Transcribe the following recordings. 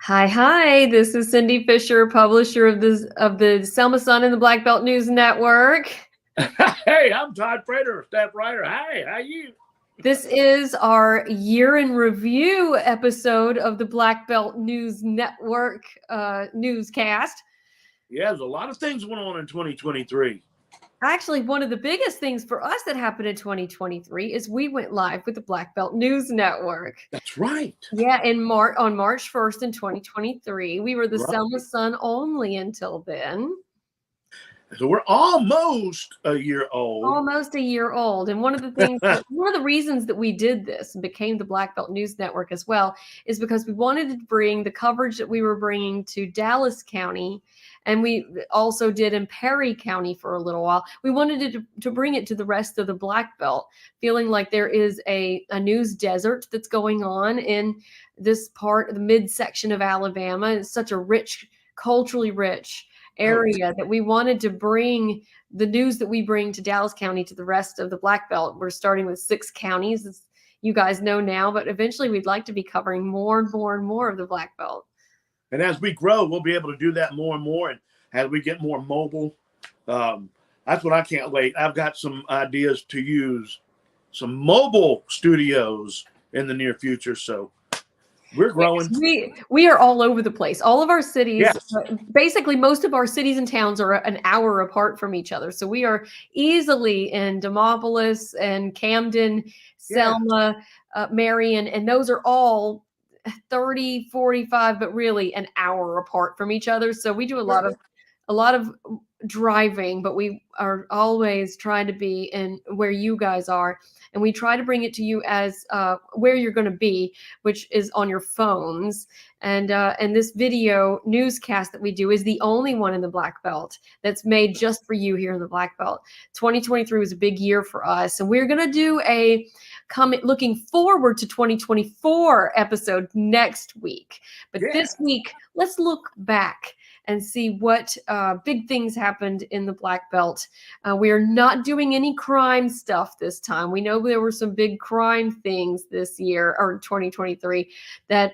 Hi. This is Cindy Fisher, publisher of the Selma Sun and the Black Belt News Network. Hey, I'm Todd Prater, staff writer. Hi, how you? This is our year in review episode of the Black Belt News Network newscast. Yeah, there's a lot of things went on in 2023. Actually, one of the biggest things for us that happened in 2023 is we went live with the Black Belt News Network. That's right. Yeah, on March 1st in 2023. We were the Selma Sun only until then. So we're almost a year old. Almost a year old. And one of the reasons that we did this and became the Black Belt News Network as well is because we wanted to bring the coverage that we were bringing to Dallas County, and we also did in Perry County for a little while. We wanted to bring it to the rest of the Black Belt, feeling like there is a news desert that's going on in this part of the midsection of Alabama. It's such a rich, culturally rich area that we wanted to bring the news that we bring to Dallas County to the rest of the Black Belt. We're starting with 6 counties, as you guys know now, but eventually we'd like to be covering more and more and more of the Black Belt. And as we grow, we'll be able to do that more and more. And as we get more mobile, that's what I can't wait. I've got some ideas to use some mobile studios in the near future. So we're growing. We are all over the place. All of our cities, yes. Basically most of our cities and towns are an hour apart from each other. So we are easily in Demopolis and Camden, Selma, Marion, and those are all 30, 45, but really an hour apart from each other. So we do a lot of driving, but we are always trying to be in where you guys are, and we try to bring it to you as where you're going to be, which is on your phones. And this video newscast that we do is the only one in the Black Belt that's made just for you here in the Black Belt. 2023 was a big year for us, and we're going to do a looking forward to 2024 episode next week. But this week, let's look back and see what big things happened in the Black Belt. We are not doing any crime stuff this time. We know there were some big crime things this year, or 2023, that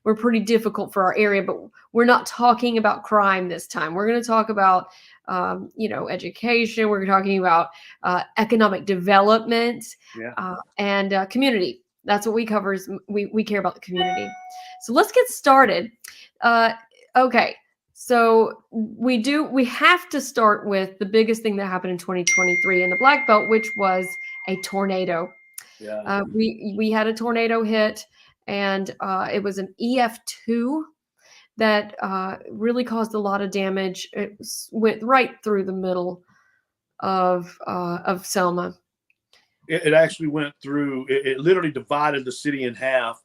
were pretty difficult for our area, but we're not talking about crime this time. We're going to talk about education. We're talking about economic development and community. That's what we cover. We care about the community. So let's get started. Okay, so we have to start with the biggest thing that happened in 2023 in the Black Belt, which was a tornado. Yeah. We had a tornado hit, and it was an EF2 that really caused a lot of damage. It went right through the middle of Selma. It actually went through. It literally divided the city in half.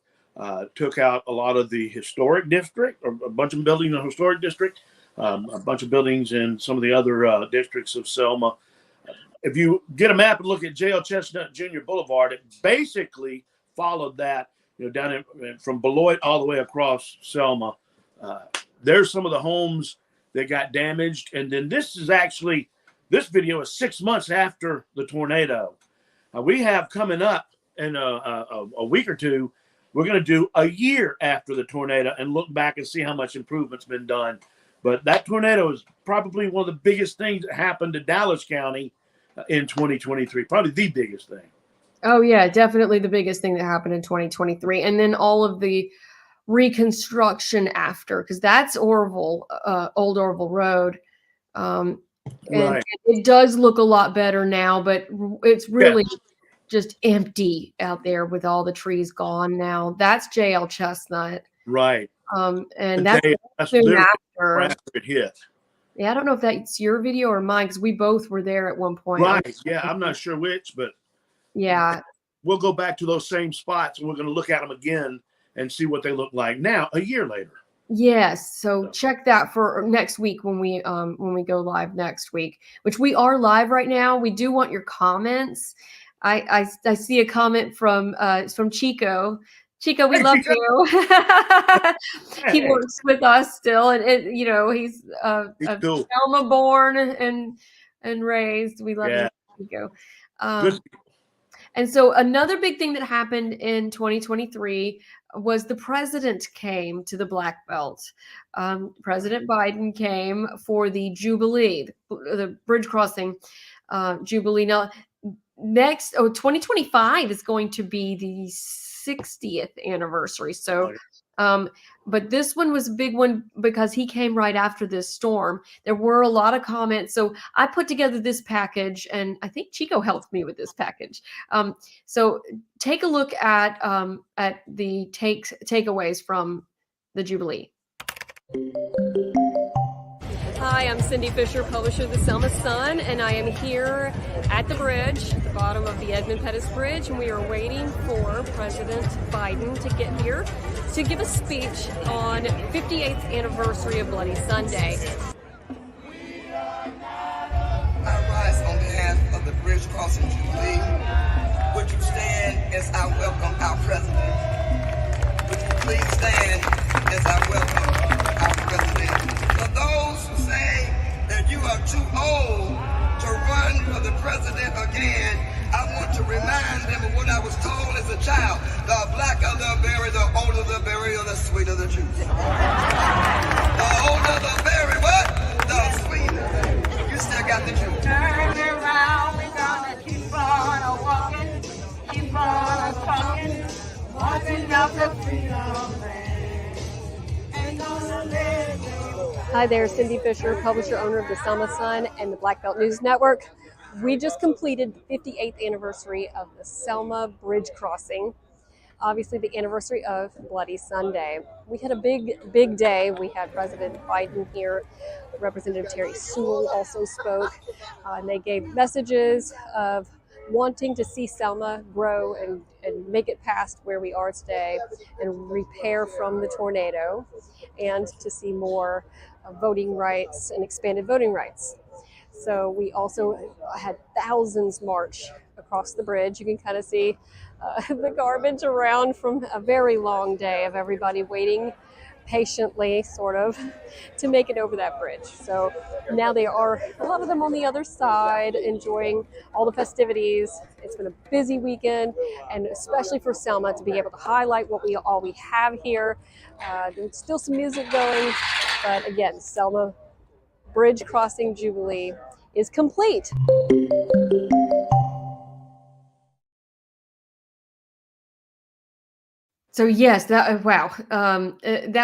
Took out a lot of the historic district, or a bunch of buildings in the historic district, a bunch of buildings in some of the other districts of Selma. If you get a map and look at J.L. Chestnut Jr. Boulevard, it basically followed that, down from Beloit all the way across Selma. There's some of the homes that got damaged. And then this video is 6 months after the tornado. We have coming up in a week or two, we're going to do a year after the tornado and look back and see how much improvement's been done. But that tornado is probably one of the biggest things that happened to Dallas County in 2023, probably the biggest thing. Oh, yeah, definitely the biggest thing that happened in 2023. And then all of the reconstruction after, because that's Orville, Old Orville Road. And it does look a lot better now, but it's really just empty out there with all the trees gone now. That's J.L. Chestnut. Right. And that's soon after it hit. Yeah, I don't know if that's your video or mine, because we both were there at one point. Right. Yeah, I'm not sure which, but yeah, we'll go back to those same spots, and we're going to look at them again and see what they look like now, a year later. Yes. So check that for next week when we go live next week, which we are live right now. We do want your comments. I see a comment from Chico. Chico, we love you. He works with us still, and he's Selma born and raised. We love you, Chico. And so another big thing that happened in 2023 was the president came to the Black Belt. President Biden came for the Jubilee, the bridge crossing Jubilee. Now, 2025 is going to be the 60th anniversary. So, but this one was a big one because he came right after this storm. There were a lot of comments. So I put together this package, and I think Chico helped me with this package. So take a look at the takeaways from the Jubilee. Hi, I'm Cindy Fisher, publisher of the Selma Sun, and I am here at the bridge, the bottom of the Edmund Pettus Bridge, and we are waiting for President Biden to get here to give a speech on 58th anniversary of Bloody Sunday. I rise on behalf of the Bridge Crossing Jubilee. Would you stand as I welcome our president? Would you please stand as I welcome our president? For those who say that you are too old to run for the president again, I want to remind them of what I was told as a child. The blacker the berry, the older the berry, or the sweeter the juice. The older the berry, what? The sweeter. You still got the juice. Turn around, we're gonna keep on walking, keep on talking, walking up the freedom land. Ain't gonna let you. Hi there, Cindy Fisher, publisher, owner of the Selma Sun and the Black Belt News Network. We just completed the 58th anniversary of the Selma Bridge crossing. Obviously the anniversary of Bloody Sunday. We had a big day. We had President Biden here. Representative Terry Sewell also spoke. And they gave messages of wanting to see Selma grow and make it past where we are today and repair from the tornado, and to see more voting rights and expanded voting rights. So we also had thousands march across the bridge. You can kind of see the garbage around from a very long day of everybody waiting patiently, sort of, to make it over that bridge. So now they are, a lot of them on the other side, enjoying all the festivities. It's been a busy weekend, and especially for Selma to be able to highlight what we have here. There's still some music going, but again, Selma Bridge Crossing Jubilee is complete. So yes, that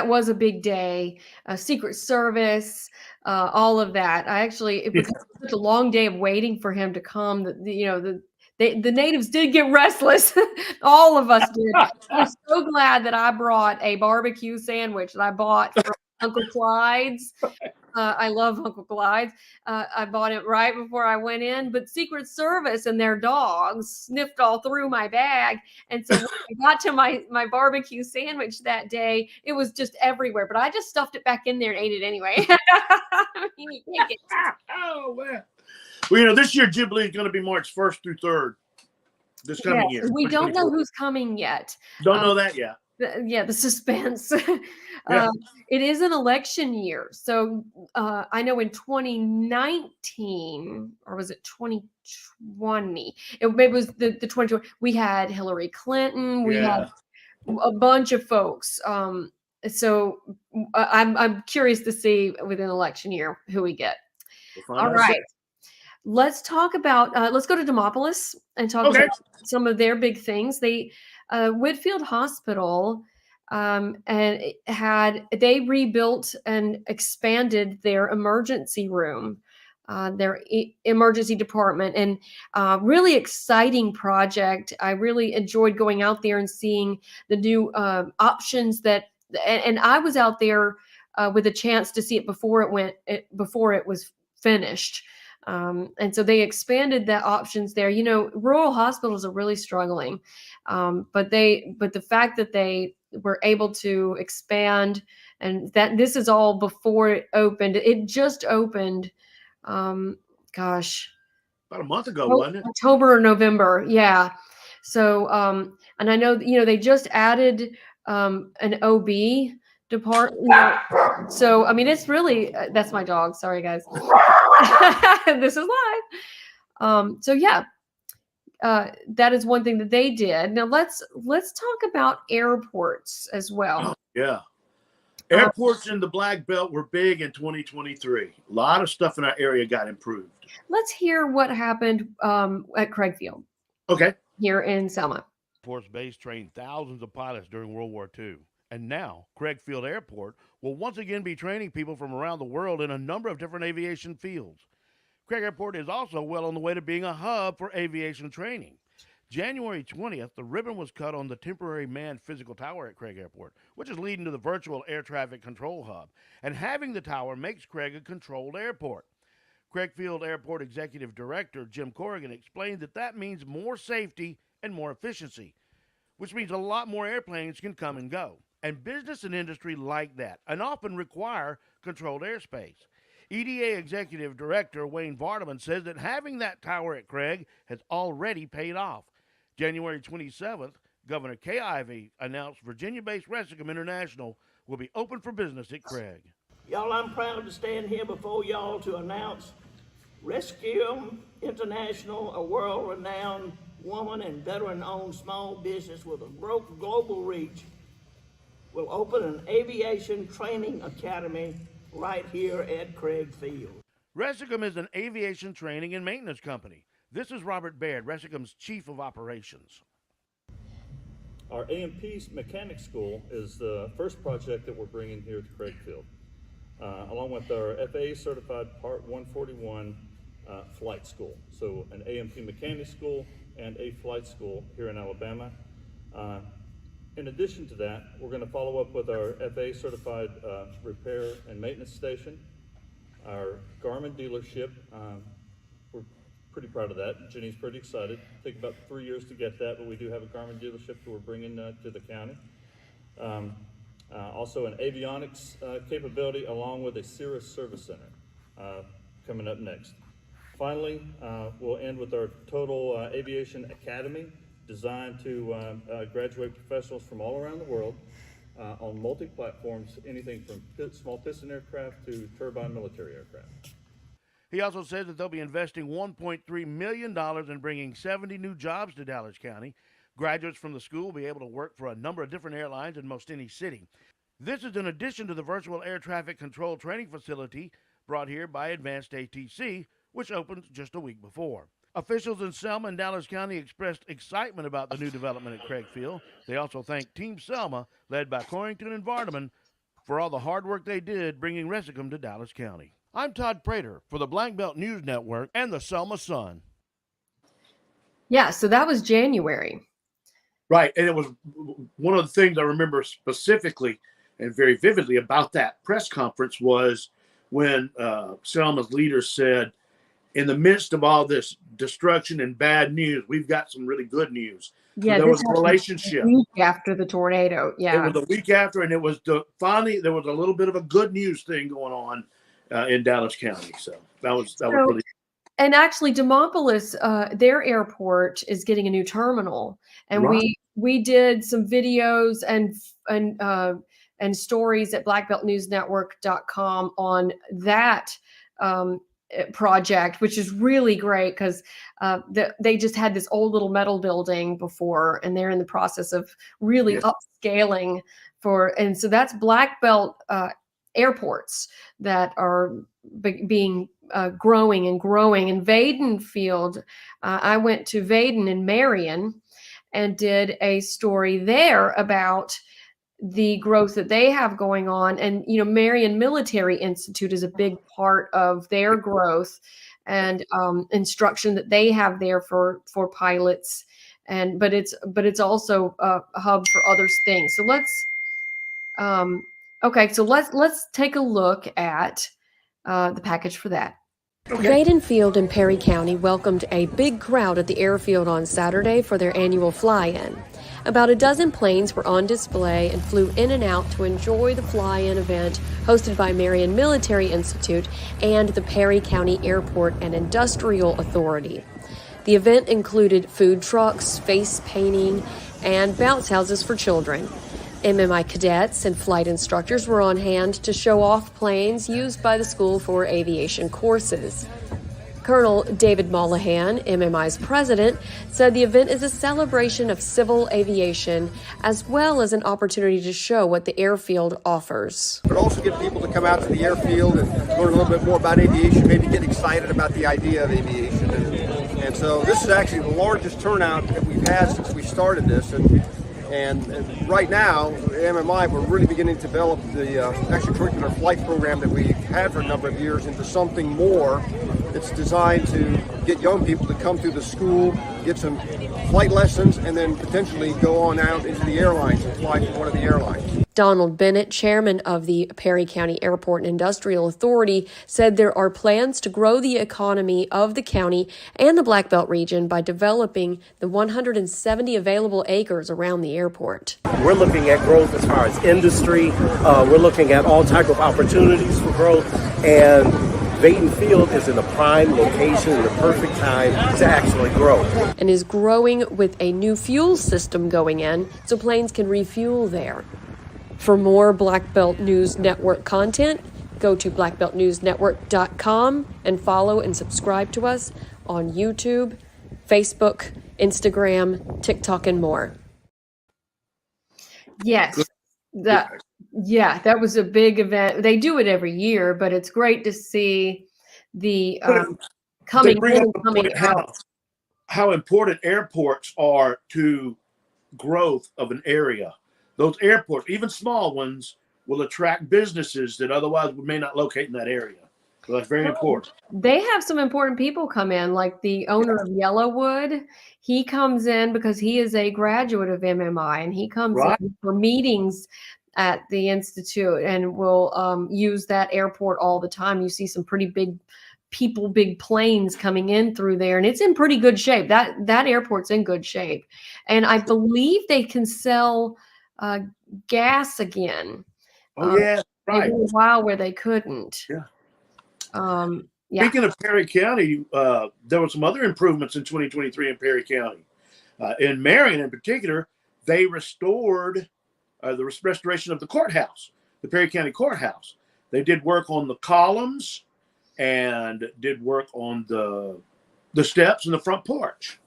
was a big day. Secret Service, all of that. It was such a long day of waiting for him to come. The natives did get restless. All of us did. I'm so glad that I brought a barbecue sandwich that I bought from Uncle Clyde's. I love Uncle Clyde's. I bought it right before I went in, but Secret Service and their dogs sniffed all through my bag. And so when I got to my barbecue sandwich that day, it was just everywhere. But I just stuffed it back in there and ate it anyway. Oh, man. Well, this year Jubilee is going to be March 1st through 3rd. This coming year. We don't know who's coming yet. Don't know that yet. The suspense. Yeah. It is an election year. So I know in 2019, or was it 2020? It was the 2020. We had Hillary Clinton. We had a bunch of folks. So I'm curious to see with an election year who we get. All right. Let's talk about, let's go to Demopolis and talk about some of their big things. Whitfield Hospital they rebuilt and expanded their emergency room, their emergency department, and really exciting project. I really enjoyed going out there and seeing the new options and I was out there with a chance to see it before it was finished. And so they expanded the options there. Rural hospitals are really struggling, but the fact that they were able to expand, and that this is all before it opened. It just opened, about a month ago, wasn't it? October or November, yeah. So, and I know they just added an OB department. So, I mean, it's really that's my dog. Sorry, guys. This is live. So yeah, that is one thing that they did. Now let's talk about airports as well. Yeah. Airports in the Black Belt were big in 2023. A lot of stuff in our area got improved. Let's hear what happened at Craig Field. Okay. Here in Selma. Force Base trained thousands of pilots during World War II. And now, Craig Field Airport will once again be training people from around the world in a number of different aviation fields. Craig Airport is also well on the way to being a hub for aviation training. January 20th, the ribbon was cut on the temporary manned physical tower at Craig Airport, which is leading to the virtual air traffic control hub. And having the tower makes Craig a controlled airport. Craig Field Airport Executive Director Jim Corrigan explained that means more safety and more efficiency, which means a lot more airplanes can come and go. And business and industry like that and often require controlled airspace. EDA Executive Director Wayne Vardaman says that having that tower at Craig has already paid off. January 27th, Governor Kay Ivey announced Virginia-based Resicum International will be open for business at Craig. Y'all, I'm proud to stand here before y'all to announce Resicum International, a world-renowned woman and veteran-owned small business with a global reach, will open an aviation training academy right here at Craig Field. Resicum is an aviation training and maintenance company. This is Robert Baird, Resicum's Chief of Operations. Our A&P Mechanic School is the first project that we're bringing here to Craig Field, along with our FAA certified Part 141 flight school. So an A&P Mechanic School and a flight school here in Alabama. In addition to that, we're going to follow up with our FAA certified repair and maintenance station, our Garmin dealership. We're pretty proud of that. Jenny's pretty excited. It took about 3 years to get that, but we do have a Garmin dealership that we're bringing to the county. Also an avionics capability along with a Cirrus service center coming up next. Finally, we'll end with our total aviation academy designed to graduate professionals from all around the world on multi-platforms, anything from small piston aircraft to turbine military aircraft. He also says that they'll be investing $1.3 million in bringing 70 new jobs to Dallas County. Graduates from the school will be able to work for a number of different airlines in most any city. This is in addition to the virtual air traffic control training facility brought here by Advanced ATC, which opened just a week before. Officials in Selma and Dallas County expressed excitement about the new development at Craig Field. They also thanked Team Selma, led by Corrington and Vardaman, for all the hard work they did bringing Resicum to Dallas County. I'm Todd Prater for the Black Belt News Network and the Selma Sun. Yeah, so that was January. Right. And it was one of the things I remember specifically and very vividly about that press conference was when Selma's leaders said, in the midst of all this destruction and bad news, we've got some really good news. Yeah, there was a relationship. Week after the tornado. Yeah. It was a week after, and it was finally there was a little bit of a good news thing going on in Dallas County. So that was really. And actually, Demopolis, their airport is getting a new terminal, and Right. we did some videos and stories at blackbeltnewsnetwork.com on that project, which is really great because they just had this old little metal building before, and they're in the process of really upscaling and so that's Black Belt airports that are being growing and growing. And Vaden Field, I went to Vaden in Marion and did a story there about the growth that they have going on. And, Marion Military Institute is a big part of their growth and instruction that they have there for pilots. But it's also a hub for other things. So let's take a look at the package for that. Vaden Field in Perry County welcomed a big crowd at the airfield on Saturday for their annual fly-in. About a dozen planes were on display and flew in and out to enjoy the fly-in event hosted by Marion Military Institute and the Perry County Airport and Industrial Authority. The event included food trucks, face painting, and bounce houses for children. MMI cadets and flight instructors were on hand to show off planes used by the school for aviation courses. Colonel David Mollahan, MMI's president, said the event is a celebration of civil aviation as well as an opportunity to show what the airfield offers. But also get people to come out to the airfield and learn a little bit more about aviation, maybe get excited about the idea of aviation. And so this is actually the largest turnout that we've had since we started this. And right now, MMI, we're really beginning to develop the extracurricular flight program that we had for a number of years into something more that's designed to get young people to come through the school, get some flight lessons, and then potentially go on out into the airlines and fly for one of the airlines. Donald Bennett, chairman of the Perry County Airport and Industrial Authority, said there are plans to grow the economy of the county and the Black Belt region by developing the 170 available acres around the airport. We're looking at growth as far as industry. We're looking at all type of opportunities for growth, and Dayton Field is in a prime location and the perfect time to actually grow. And is growing with a new fuel system going in so planes can refuel there. For more Black Belt News Network content, go to blackbeltnewsnetwork.com and follow and subscribe to us on YouTube, Facebook, Instagram, TikTok, and more. Yes, that was a big event. They do it every year, but it's great to see the coming in and coming out. How important airports are to growth of an area. Those airports, even small ones, will attract businesses that otherwise may not locate in that area. So that's very important. They have some important people come in, like the owner of Yellowwood. He comes in because he is a graduate of MMI, and he comes in for meetings at the Institute and will use that airport all the time. You see some pretty big people, big planes coming in through there, and it's in pretty good shape. That airport's in good shape. And I believe they can sell gas again. Oh, yeah, right. There was a while where they couldn't. Yeah. Speaking of Perry County, there were some other improvements in 2023 in Perry County. In Marion, in particular, they restored the restoration of the courthouse, the Perry County Courthouse. They did work on the columns and did work on the steps and the front porch,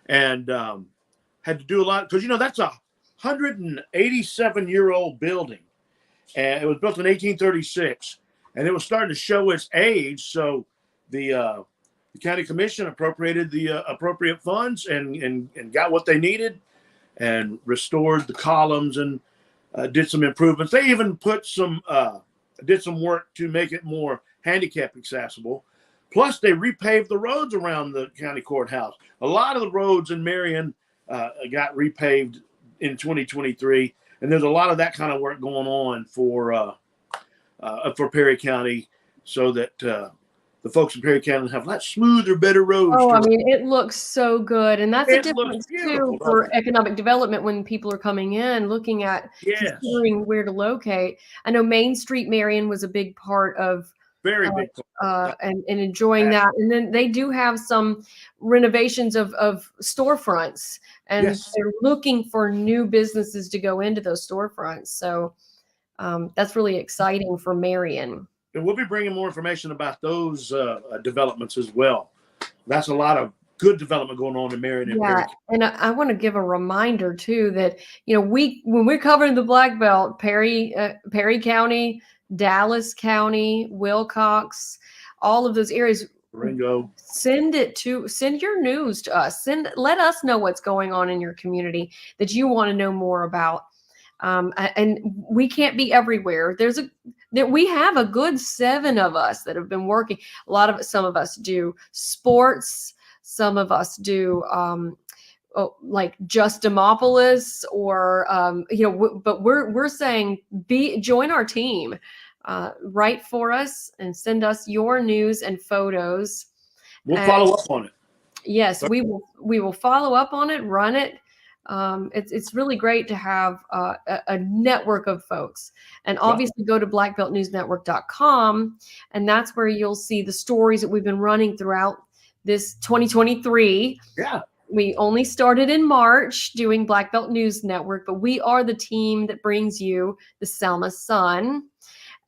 and had to do a lot because that's a 187-year-old building, and it was built in 1836, and it was starting to show its age. So the county commission appropriated the appropriate funds and got what they needed, and restored the columns and did some improvements. They even put did some work to make it more handicap accessible. Plus, they repaved the roads around the county courthouse. A lot of the roads in Marion got repaved in 2023, and there's a lot of that kind of work going on for Perry County, so that the folks in Perry County have a lot smoother, better roads. Oh, I mean, it looks so good, and that's a difference too for economic development when people are coming in, looking at considering where to locate. I know Main Street Marion was a big part of. Very big. And enjoying that. And then they do have some renovations of storefronts, and they're looking for new businesses to go into those storefronts. So that's really exciting for Marion. And we'll be bringing more information about those developments as well. That's a lot of good development going on in Marion. And I want to give a reminder too that when we're covering the Black Belt, Perry County, Dallas County, Wilcox, all of those areas. Ringo. Send your news to us. Let us know what's going on in your community that you want to know more about. And we can't be everywhere. We have a good 7 of us that have been working. Some of us do sports. Some of us do like just Demopolis, or but we're saying join our team, write for us and send us your news and photos. We'll follow up on it. Yes, we will follow up on it, run it. It's really great to have a network of folks, and obviously go to blackbeltnewsnetwork.com, and that's where you'll see the stories that we've been running throughout this 2023. Yeah. We only started in March doing Black Belt News Network, but we are the team that brings you the Selma Sun.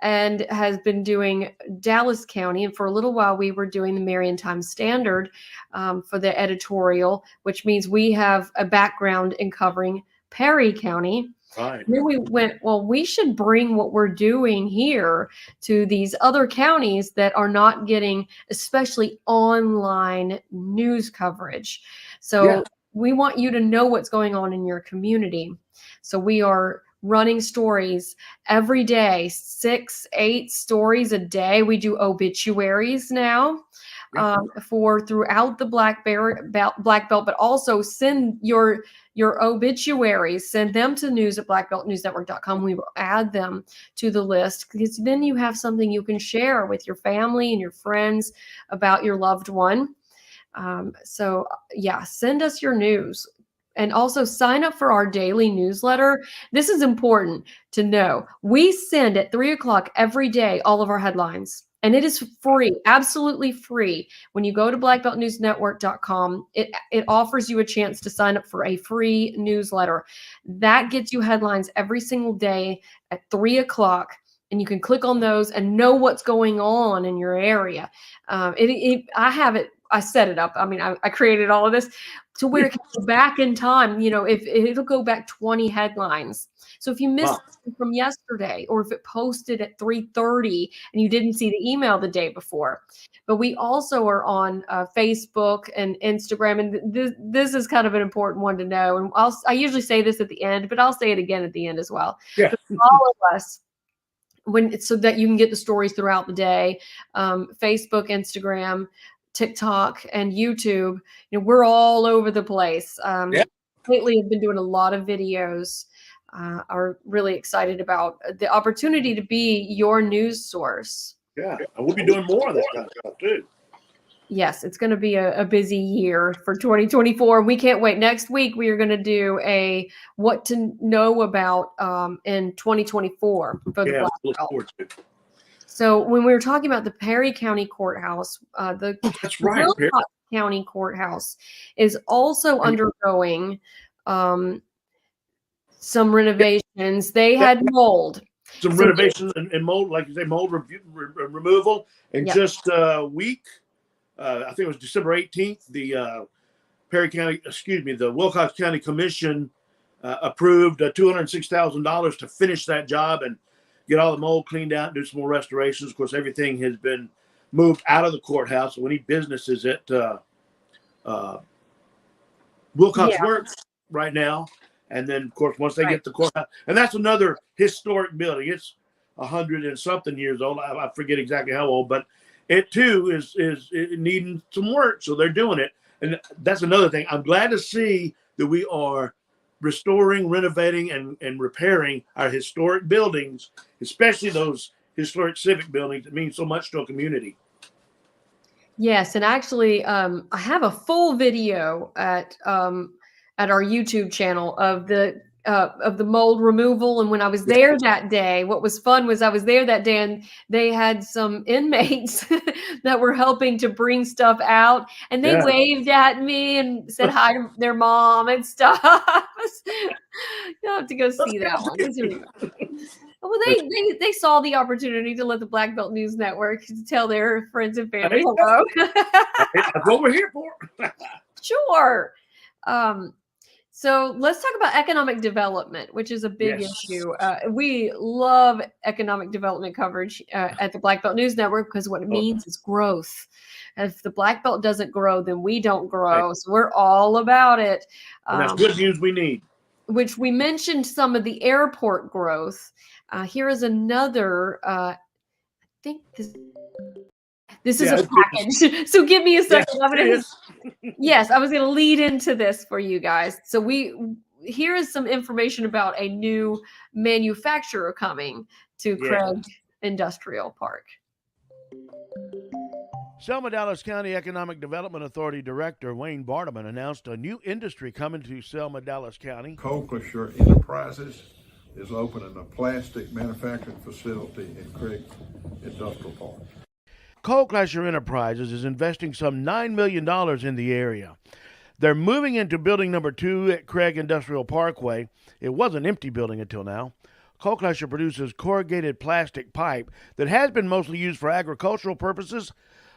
and has been doing Dallas County. And for a little while, we were doing the Marion Times Standard for the editorial, which means we have a background in covering Perry County. Right. Then we went, well, we should bring what we're doing here to these other counties that are not getting, especially online news coverage. So we want you to know what's going on in your community. So we are running stories every day, 6-8 stories a day. We do obituaries now for throughout the Black Belt, but also send your obituaries, send them to news@blackbeltnewsnetwork.com. We will add them to the list, because then you have something you can share with your family and your friends about your loved one. So yeah, send us your news. And also sign up for our daily newsletter. This is important to know. We send at 3:00 every day all of our headlines. And it is free, absolutely free. When you go to blackbeltnewsnetwork.com, it offers you a chance to sign up for a free newsletter. That gets you headlines every single day at 3:00. And you can click on those and know what's going on in your area. I set it up. I mean, I created all of this to where it can go back in time. If it'll go back 20 headlines. So if you missed from yesterday, or if it posted at 3:30 and you didn't see the email the day before. But we also are on Facebook and Instagram. And this is kind of an important one to know. And I usually say this at the end, but I'll say it again at the end as well. Yeah. All of us, so that you can get the stories throughout the day. Facebook, Instagram, TikTok, and YouTube. We're all over the place. Lately, I've been doing a lot of videos. Are really excited about the opportunity to be your news source. Yeah, and we'll be doing more of that kind of stuff too. Yes, it's going to be a busy year for 2024. We can't wait. Next week, we are going to do a what to know about in 2024 for the Black look Belt. forward to it. So when we were talking about the Perry County Courthouse, That's right. Wilcox County Courthouse is also undergoing some renovations. They had mold. Some renovations and mold, like you say, mold removal. And just a week, I think it was December 18th, the the Wilcox County Commission approved $206,000 to finish that job and get all the mold cleaned out, do some more restorations. Of course, everything has been moved out of the courthouse. So any businesses at Wilcox Works right now. And then, of course, once they get the courthouse, and that's another historic building. It's 100 and something years old. I forget exactly how old, but it too is needing some work. So they're doing it. And that's another thing. I'm glad to see that we are restoring, renovating, and repairing our historic buildings, especially those historic civic buildings that mean so much to a community. Yes, and actually, I have a full video at our YouTube channel of the mold removal. And when I was there that day, what was fun was I was there that day and they had some inmates that were helping to bring stuff out, and they waved at me and said hi to their mom and stuff. You'll have to go see that one. It's really fun. Well, they saw the opportunity to let the Black Belt News Network to tell their friends and family hello. That's what we're here for. Sure. So let's talk about economic development, which is a big issue. We love economic development coverage at the Black Belt News Network because what it means is growth. If the Black Belt doesn't grow, then we don't grow. Right. So we're all about it. And that's good news we need. Which we mentioned some of the airport growth. Here is another, I think this is a package. So give me a second. Yes, I was going to lead into this for you guys. So here is some information about a new manufacturer coming to Craig Industrial Park. Selma Dallas County Economic Development Authority Director Wayne Barterman announced a new industry coming to Selma Dallas County. Cochlear Enterprises is opening a plastic manufacturing facility in Craig Industrial Park. Cochlear Enterprises is investing some $9 million in the area. They're moving into building number 2 at Craig Industrial Parkway. It was an empty building until now. Colclasher produces corrugated plastic pipe that has been mostly used for agricultural purposes,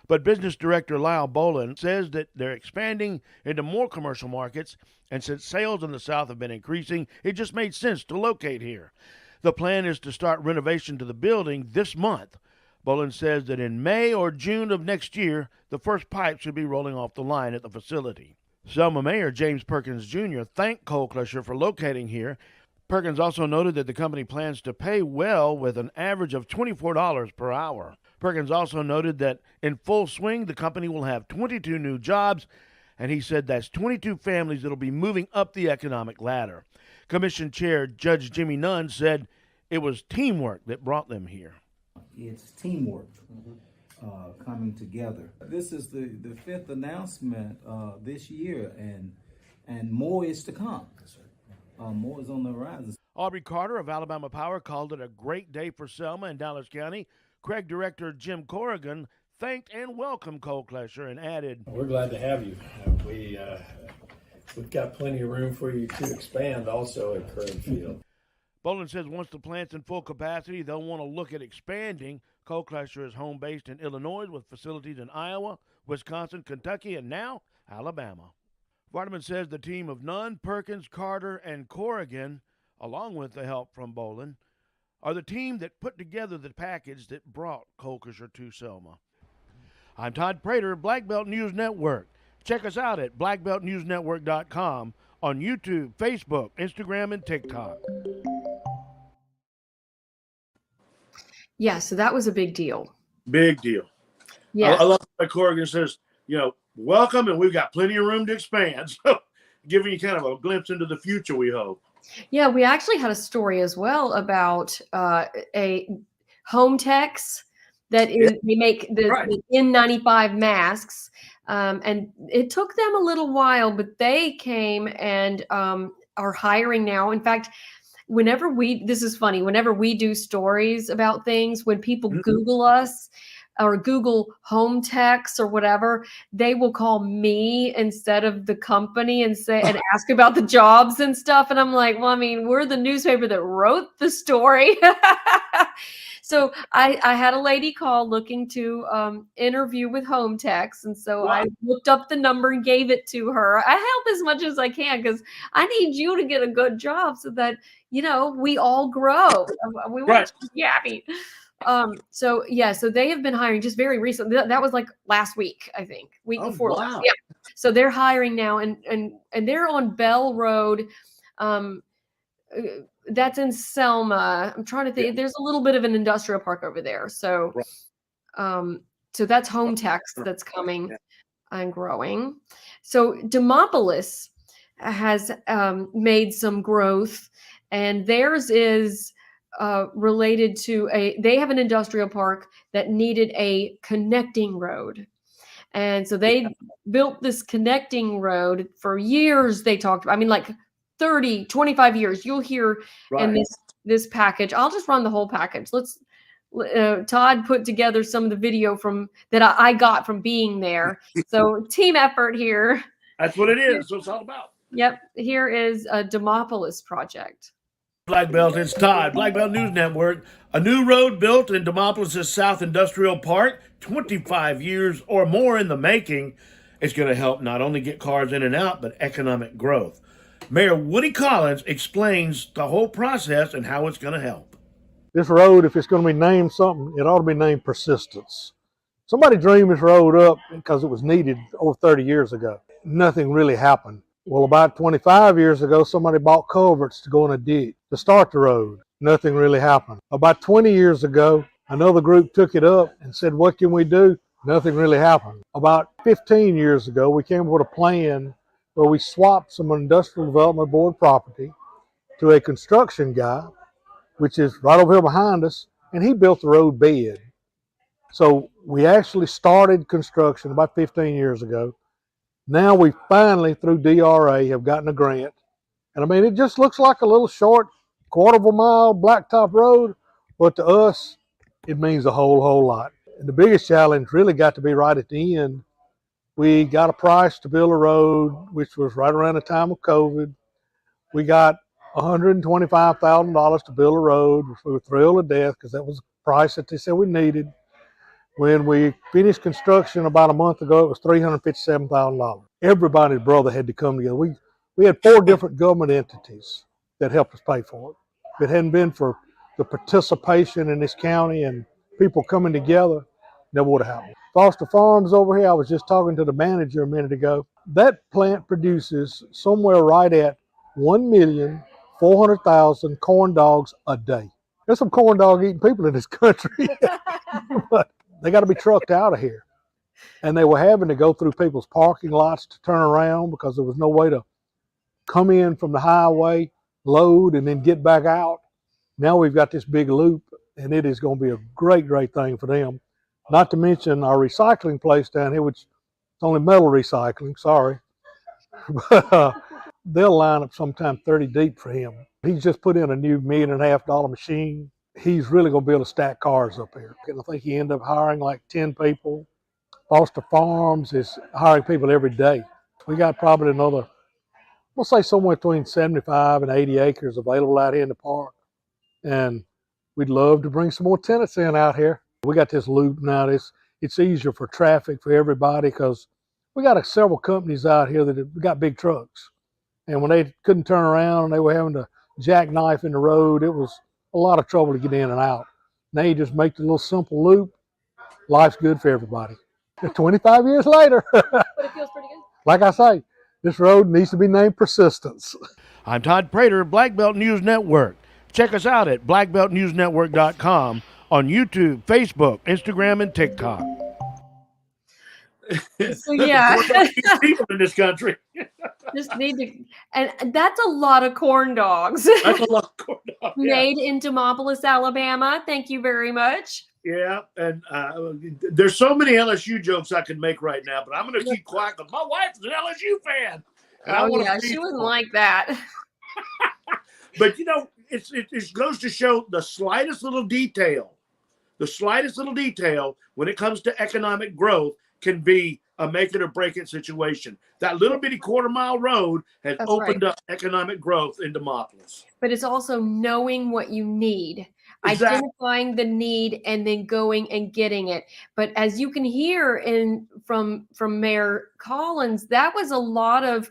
but business director Lyle Bolin says that they're expanding into more commercial markets, and since sales in the South have been increasing, it just made sense to locate here. The plan is to start renovation to the building this month. Bolin says that in May or June of next year, the first pipe should be rolling off the line at the facility. Selma Mayor James Perkins Jr. thanked Colclasher for locating here. Perkins also noted that the company plans to pay well with an average of $24 per hour. Perkins also noted that in full swing, the company will have 22 new jobs, and he said that's 22 families that will be moving up the economic ladder. Commission Chair Judge Jimmy Nunn said it was teamwork that brought them here. It's teamwork coming together. This is the fifth announcement this year, and more is to come. More is on the horizon. Aubrey Carter of Alabama Power called it a great day for Selma and Dallas County. Craig Director Jim Corrigan thanked and welcomed Colclasher and added, "We're glad to have you. We've got plenty of room for you to expand also at Craig Field." Bolin says once the plant's in full capacity, they'll want to look at expanding. Colclasher is home-based in Illinois with facilities in Iowa, Wisconsin, Kentucky, and now Alabama. Vardaman says the team of Nunn, Perkins, Carter, and Corrigan, along with the help from Bolin, are the team that put together the package that brought Colclasher to Selma. I'm Todd Prater, Black Belt News Network. Check us out at blackbeltnewsnetwork.com on YouTube, Facebook, Instagram, and TikTok. Yeah, so that was a big deal. Big deal. Yeah. I love what Corrigan says, welcome, and we've got plenty of room to expand. So giving you kind of a glimpse into the future, we hope. Yeah, we actually had a story as well about a home techs that is, they make the N95 masks. And it took them a little while, but they came and are hiring now. In fact, this is funny, whenever we do stories about things, when people Google us or Google home techs or whatever, they will call me instead of the company and ask about the jobs and stuff. And I'm like, well, I mean, we're the newspaper that wrote the story. So I had a lady call looking to interview with home techs. And so I looked up the number and gave it to her. I help as much as I can because I need you to get a good job so that, we all grow. We want to be happy. So they have been hiring just very recently. That was like last week, I think, week before last. Yeah. So they're hiring now and they're on Bell Road. That's in Selma. I'm trying to think. Yeah. There's a little bit of an industrial park over there. So, so that's home techs that's coming and growing. So Demopolis has made some growth, and theirs is related to they have an industrial park that needed a connecting road. And so they built this connecting road for years. They talked about, like 30, 25 years. You'll hear in this package. I'll just run the whole package. Todd put together some of the video that I got from being there. So team effort here. That's what it is. That's what it's all about. Yep. Here is a Demopolis project. Black Belt, it's Todd, Black Belt News Network. A new road built in Demopolis' South Industrial Park, 25 years or more in the making. It's going to help not only get cars in and out, but economic growth. Mayor Woody Collins explains the whole process and how it's going to help. This road, if it's going to be named something, it ought to be named Persistence. Somebody dreamed this road up because it was needed over 30 years ago. Nothing really happened. Well, about 25 years ago, somebody bought culverts to go in a ditch to start the road. Nothing really happened. About 20 years ago, another group took it up and said, what can we do? Nothing really happened. About 15 years ago, we came up with a plan where we swapped some industrial development board property to a construction guy, which is right over here behind us, and he built the road bed. So we actually started construction about 15 years ago. Now we finally, through DRA, have gotten a grant. And it just looks like a little short, quarter of a mile blacktop road, but to us, it means a whole lot. And the biggest challenge really got to be right at the end. We got a price to build a road, which was right around the time of COVID. We got $125,000 to build a road, which we were thrilled to death because that was the price that they said we needed. When we finished construction about a month ago, it was $357,000. Everybody's brother had to come together. We had 4 different government entities that helped us pay for it. If it hadn't been for the participation in this county and people coming together, never would have happened. Foster Farms over here, I was just talking to the manager a minute ago. That plant produces somewhere right at 1,400,000 corn dogs a day. There's some corn dog eating people in this country, but they got to be trucked out of here. And they were having to go through people's parking lots to turn around because there was no way to come in from the highway, load, and then get back out. Now we've got this big loop, and it is going to be a great, great thing for them. Not to mention our recycling place down here, which is only metal recycling, sorry. But they'll line up sometime 30 deep for him. He's just put in a new $1.5 million machine. He's really going to be able to stack cars up here. And I think he ended up hiring like 10 people. Foster Farms is hiring people every day. We got probably another, we'll say somewhere between 75 and 80 acres available out here in the park. And we'd love to bring some more tenants in out here. We got this loop now. It's easier for traffic for everybody because we got several companies out here that have got big trucks. And when they couldn't turn around and they were having to jackknife in the road, it was a lot of trouble to get in and out. Now you just make the little simple loop. Life's good for everybody. 25 years later. But it feels pretty good. Like I say, this road needs to be named Persistence. I'm Todd Prater, Black Belt News Network. Check us out at blackbeltnewsnetwork.com on YouTube, Facebook, Instagram, and TikTok. So yeah, people in this country just need to, and that's a lot of corn dogs. That's a lot of corn dogs. Yeah. Made in Demopolis, Alabama. Thank you very much. Yeah, and there's so many LSU jokes I could make right now, but I'm going to keep quiet because my wife's an LSU fan. And She wouldn't like that. But you know, it goes to show the slightest little detail when it comes to economic growth can be a make it or break it situation. That little bitty quarter-mile road has opened up economic growth in Demopolis. But it's also knowing what you need, identifying the need, and then going and getting it. But as you can hear from Mayor Collins, that was a lot of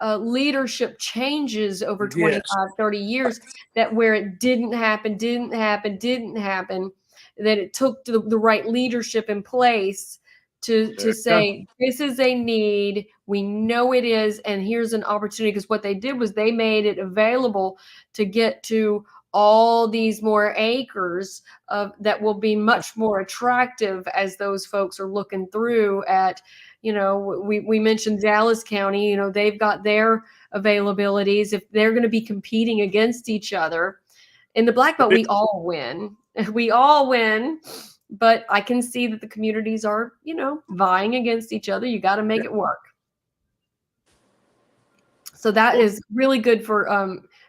leadership changes over 25, 30 years, that where it didn't happen, that it took the right leadership in place to say, this is a need, we know it is, and here's an opportunity. Because what they did was they made it available to get to all these more acres that will be much more attractive as those folks are looking through at, you know, we mentioned Dallas County, you know, they've got their availabilities. If they're going to be competing against each other in the Black Belt, we all win. We all win. But I can see that the communities are, you know, vying against each other. You got to make it work. So that is really good for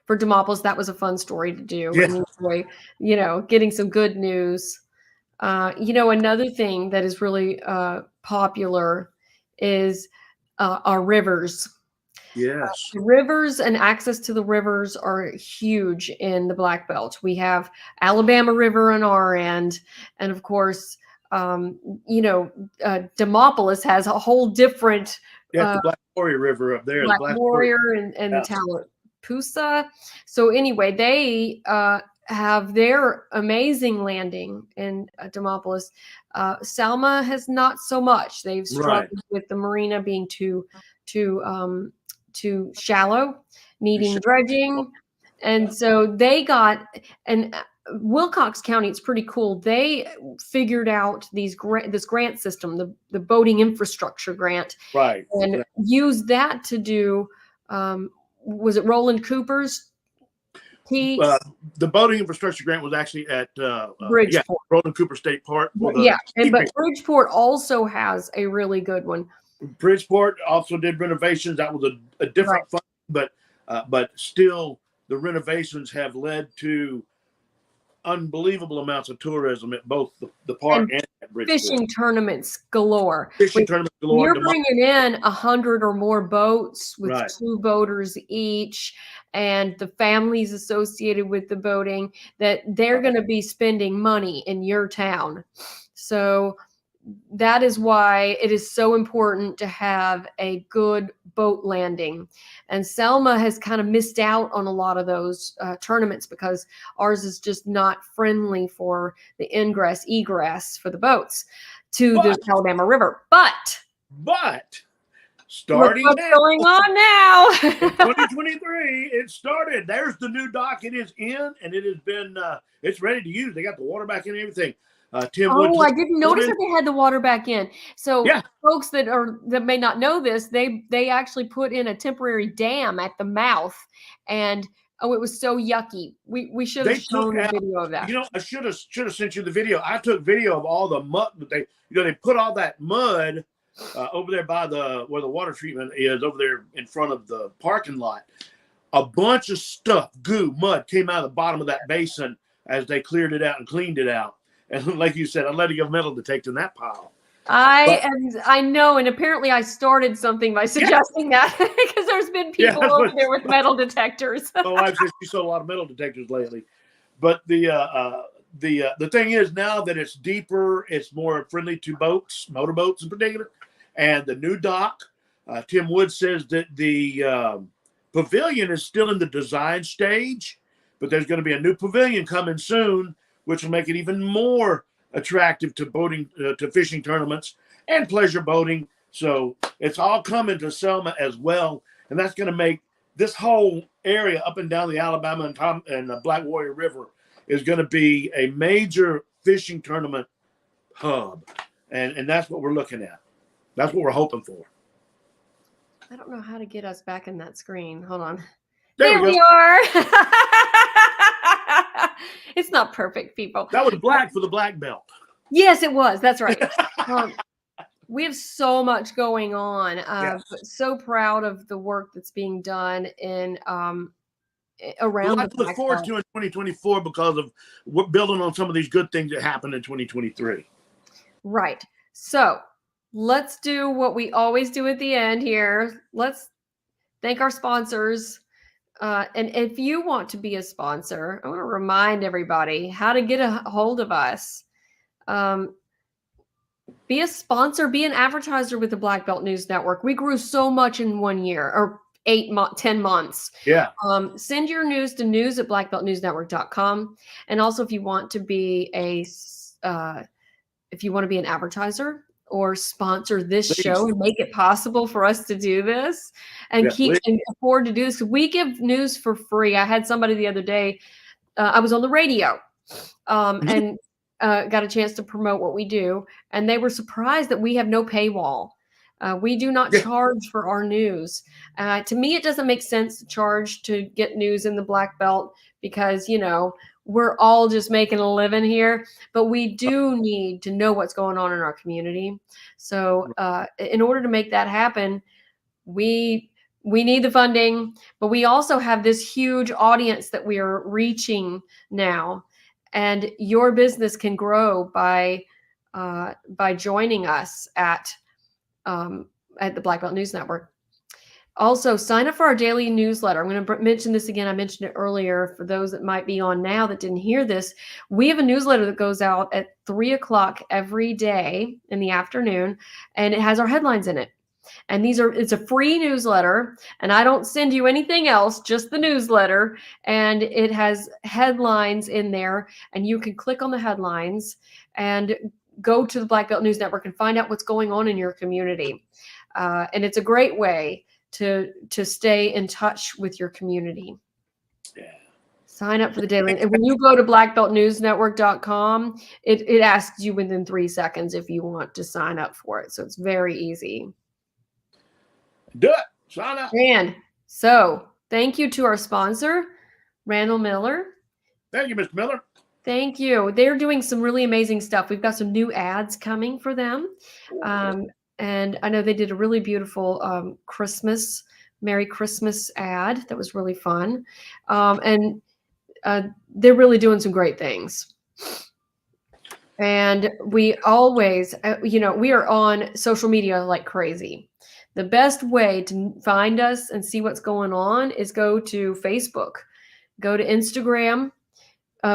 Demopolis. That was a fun story to do. Yeah. And enjoy, you know, getting some good news. You know, another thing that is really popular is our rivers. Yes. Rivers and access to the rivers are huge in the Black Belt. We have Alabama River on our end. And of course, you know, Demopolis has a whole different. The Black Warrior River up there. Black, the Black Warrior and Tallapoosa. So anyway, they have their amazing landing in Demopolis. Selma has not so much. They've struggled with the marina being too shallow, needing dredging. And so they got, and Wilcox County, it's pretty cool. They figured out this grant system, the boating infrastructure grant, right, and used that to do, was it Roland Cooper's piece? The boating infrastructure grant was actually at Bridgeport. Roland Cooper State Park. But Bridgeport also has a really good one. Bridgeport also did renovations. That was a different fund, but still the renovations have led to unbelievable amounts of tourism at both the park and at Bridgeport. Fishing tournaments galore. Fishing tournaments galore. You're bringing in 100 or more boats with Right. 2 boaters each, and the families associated with the boating, that they're going to be spending money in your town. So that is why it is so important to have a good boat landing. And Selma has kind of missed out on a lot of those tournaments because ours is just not friendly for the egress for the boats to the Alabama River. But starting what's now, going on now? in 2023, it started. There's the new dock. It is in, and it has been. It's ready to use. They got the water back in and everything. Tim Woods. I didn't notice that they had the water back in. So Yeah. folks that may not know this, they actually put in a temporary dam at the mouth, and it was so yucky. We should have shown a video of that. You know, I should have sent you the video. I took video of all the mud that they put all that mud over there by where the water treatment is, over there in front of the parking lot. A bunch of stuff, mud came out of the bottom of that basin as they cleared it out and cleaned it out. And like you said, I'm letting a metal detector in that pile. I know, and apparently I started something by suggesting that because there's been people over there with metal detectors. My wife says she saw a lot of metal detectors lately. But the thing is now that it's deeper, it's more friendly to boats, motorboats in particular, and the new dock. Tim Woods says that the pavilion is still in the design stage, but there's going to be a new pavilion coming soon, which will make it even more attractive to boating, to fishing tournaments and pleasure boating. So it's all coming to Selma as well. And that's going to make this whole area up and down the Alabama and the Black Warrior River is going to be a major fishing tournament hub. And that's what we're looking at. That's what we're hoping for. I don't know how to get us back in that screen. Hold on. There we are. It's not perfect, people. That was black for the black belt. Yes, it was. That's right. We have so much going on. Yes. But so proud of the work that's being done in around. I look forward to in 2024 because of we're building on some of these good things that happened in 2023. Right. So let's do what we always do at the end here. Let's thank our sponsors. And if you want to be a sponsor, I want to remind everybody how to get a hold of us. Be a sponsor, be an advertiser with the Black Belt News Network. We grew so much in 1 year or 10 months. Yeah. Send your news to news@blackbeltnewsnetwork.com. And also if you want to be an advertiser or sponsor this show and make it possible for us to do this and and afford to do this. We give news for free. I had somebody the other day, I was on the radio and got a chance to promote what we do. And they were surprised that we have no paywall. We do not charge for our news. To me, it doesn't make sense to charge to get news in the Black Belt because, we're all just making a living here, but we do need to know what's going on in our community. So in order to make that happen, we need the funding, but we also have this huge audience that we are reaching now. And your business can grow by joining us at the Black Belt News Network. Also, sign up for our daily newsletter. I'm going to mention this again. I mentioned it earlier. For those that might be on now that didn't hear this, we have a newsletter that goes out at 3:00 every day in the afternoon, and it has our headlines in it. And it's a free newsletter, and I don't send you anything else, just the newsletter. And it has headlines in there, and you can click on the headlines and go to the Black Belt News Network and find out what's going on in your community. And it's a great way to stay in touch with your community. Yeah. Sign up for the daily. And when you go to blackbeltnewsnetwork.com, it asks you within 3 seconds if you want to sign up for it. So it's very easy. Do it. Sign up. And so thank you to our sponsor, Randall Miller. Thank you, Mr. Miller. Thank you. They're doing some really amazing stuff. We've got some new ads coming for them. And I know they did a really beautiful Merry Christmas ad that was really fun. And they're really doing some great things. And we always, we are on social media like crazy. The best way to find us and see what's going on is go to Facebook, go to Instagram.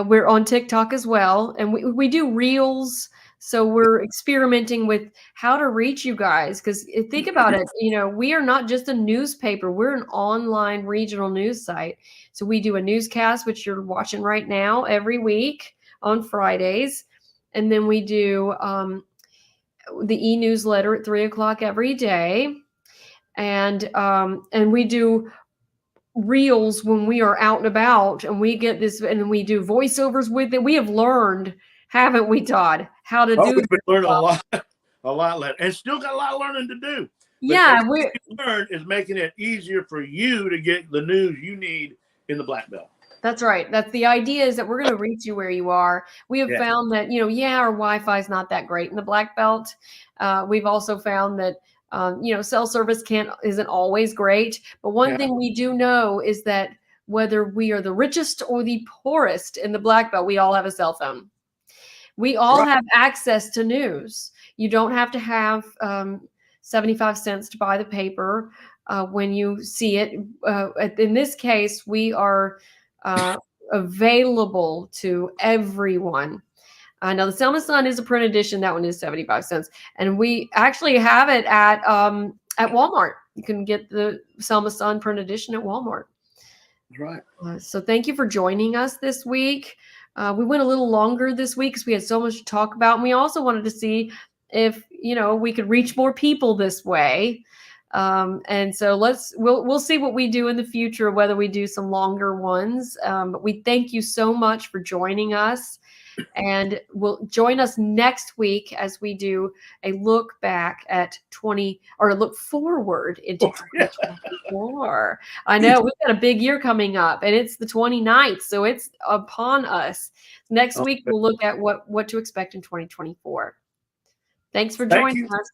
We're on TikTok as well. And we do reels. So we're experimenting with how to reach you guys. Because think about it, we are not just a newspaper. We're an online regional news site. So we do a newscast, which you're watching right now every week on Fridays. And then we do the e-newsletter at 3:00 every day. And we do reels when we are out and about, and we get this, and we do voiceovers with it. We have learned, haven't we, Todd, how to do we've been learning a lot, and still got a lot of learning to do. But yeah, we learn is making it easier for you to get the news you need in the Black Belt. That's right. That's the idea, is that we're going to reach you where you are. We have found that, our Wi-Fi is not that great in the Black Belt. We've also found that, cell service isn't always great. But one thing we do know is that whether we are the richest or the poorest in the Black Belt, we all have a cell phone. We all have access to news. You don't have to have 75 cents to buy the paper when you see it. In this case, we are available to everyone. Now the Selma Sun is a print edition. That one is 75 cents. And we actually have it at Walmart. You can get the Selma Sun print edition at Walmart. That's right. So thank you for joining us this week. We went a little longer this week because we had so much to talk about. And we also wanted to see if, we could reach more people this way. And so we'll see what we do in the future, whether we do some longer ones. But we thank you so much for joining us, and we'll join us next week as we do a look back at look forward into 2024. I know we've got a big year coming up, and it's the 29th. So it's upon us. Next week, we'll look at what to expect in 2024. Thanks for joining us.